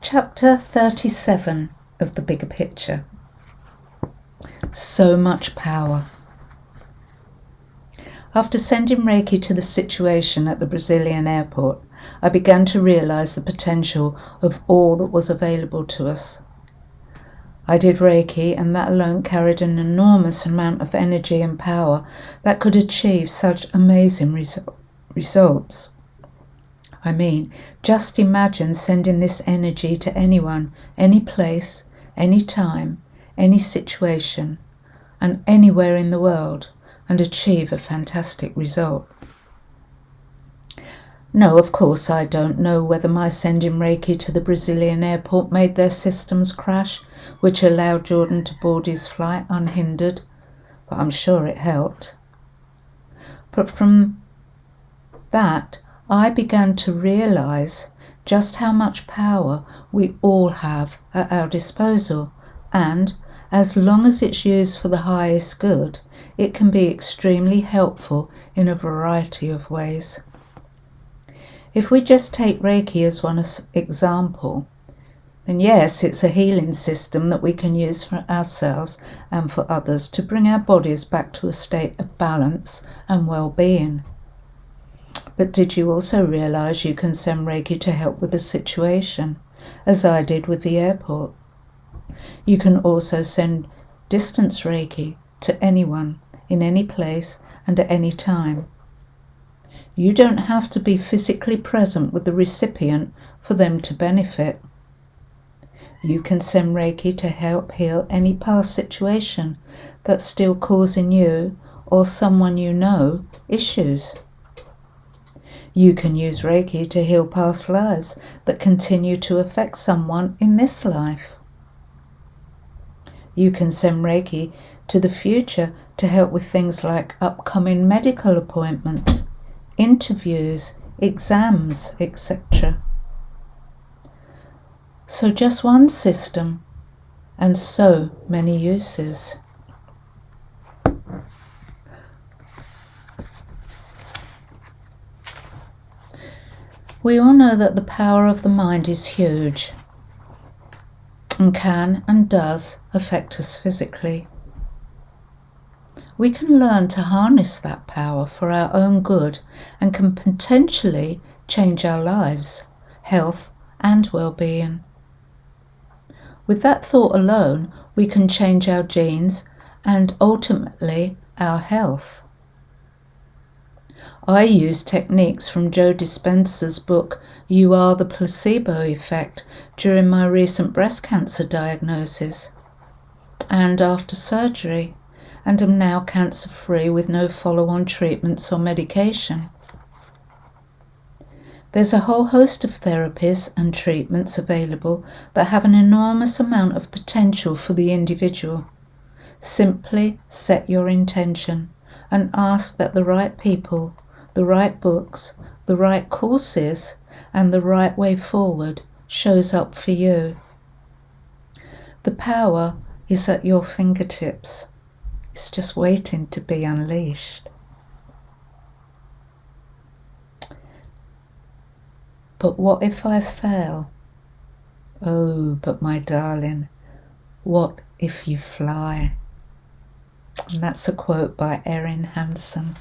Chapter 37 of The Bigger Picture. So much power. After sending Reiki to the situation at the Brazilian airport, I began to realize the potential of all that was available to us. I did Reiki, and that alone carried an enormous amount of energy and power that could achieve such amazing results. I mean, just imagine sending this energy to anyone, any place, any time, any situation, and anywhere in the world, and achieve a fantastic result. No, of course, I don't know whether my sending Reiki to the Brazilian airport made their systems crash, which allowed Jordan to board his flight unhindered, but I'm sure it helped. But from that, I began to realize just how much power we all have at our disposal, and as long as it's used for the highest good, it can be extremely helpful in a variety of ways. If we just take Reiki as one example, then yes, it's a healing system that we can use for ourselves and for others to bring our bodies back to a state of balance and well-being. But did you also realize you can send Reiki to help with a situation, as I did with the airport? You can also send distance Reiki to anyone, in any place and at any time. You don't have to be physically present with the recipient for them to benefit. You can send Reiki to help heal any past situation that's still causing you or someone you know issues. You can use Reiki to heal past lives that continue to affect someone in this life. You can send Reiki to the future to help with things like upcoming medical appointments, interviews, exams, etc. So just one system and so many uses. We all know that the power of the mind is huge and can and does affect us physically. We can learn to harness that power for our own good and can potentially change our lives, health and well-being. With that thought alone, we can change our genes and ultimately our health. I use techniques from Joe Dispenza's book, You Are the Placebo Effect, during my recent breast cancer diagnosis and after surgery, and am now cancer-free with no follow-on treatments or medication. There's a whole host of therapies and treatments available that have an enormous amount of potential for the individual. Simply set your intention and ask that the right people, the right books, the right courses, and the right way forward shows up for you. The power is at your fingertips. It's just waiting to be unleashed. But what if I fail? Oh, but my darling, what if you fly? And that's a quote by Erin Hansen.